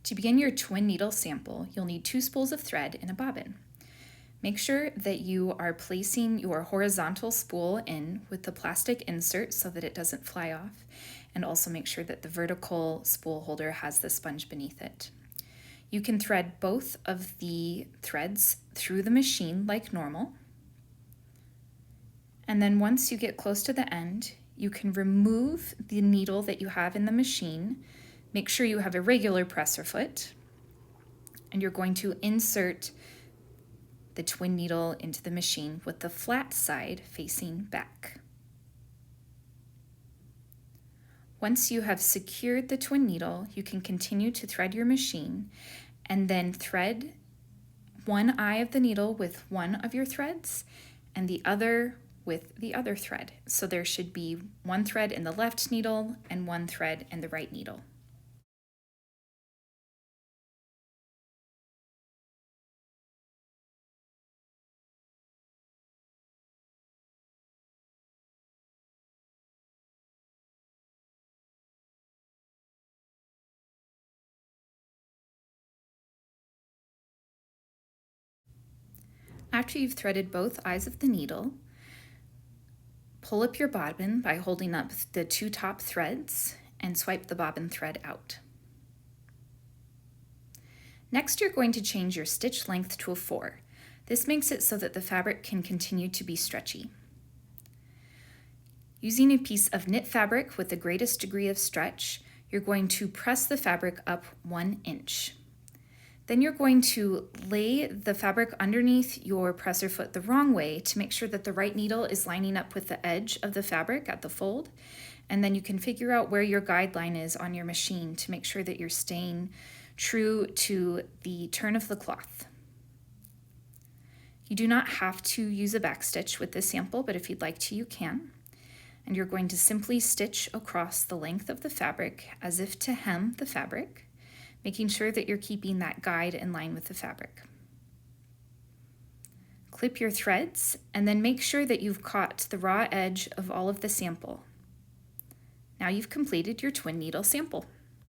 To begin your twin needle sample, you'll need 2 spools of thread and a bobbin. Make sure that you are placing your horizontal spool in with the plastic insert so that it doesn't fly off, and also make sure that the vertical spool holder has the sponge beneath it. You can thread both of the threads through the machine like normal, and then once you get close to the end, you can remove the needle that you have in the machine. Make sure you have a regular presser foot, and you're going to insert the twin needle into the machine with the flat side facing back. Once you have secured the twin needle, you can continue to thread your machine and then thread one eye of the needle with one of your threads and the other with the other thread. So there should be one thread in the left needle and one thread in the right needle. After you've threaded both eyes of the needle, pull up your bobbin by holding up the 2 top threads and swipe the bobbin thread out. Next, you're going to change your stitch length to a 4. This makes it so that the fabric can continue to be stretchy. Using a piece of knit fabric with the greatest degree of stretch, you're going to press the fabric up 1 inch. Then you're going to lay the fabric underneath your presser foot the wrong way to make sure that the right needle is lining up with the edge of the fabric at the fold. And then you can figure out where your guideline is on your machine to make sure that you're staying true to the turn of the cloth. You do not have to use a backstitch with this sample, but if you'd like to, you can. And you're going to simply stitch across the length of the fabric as if to hem the fabric, making sure that you're keeping that guide in line with the fabric. Clip your threads and then make sure that you've caught the raw edge of all of the sample. Now you've completed your twin needle sample.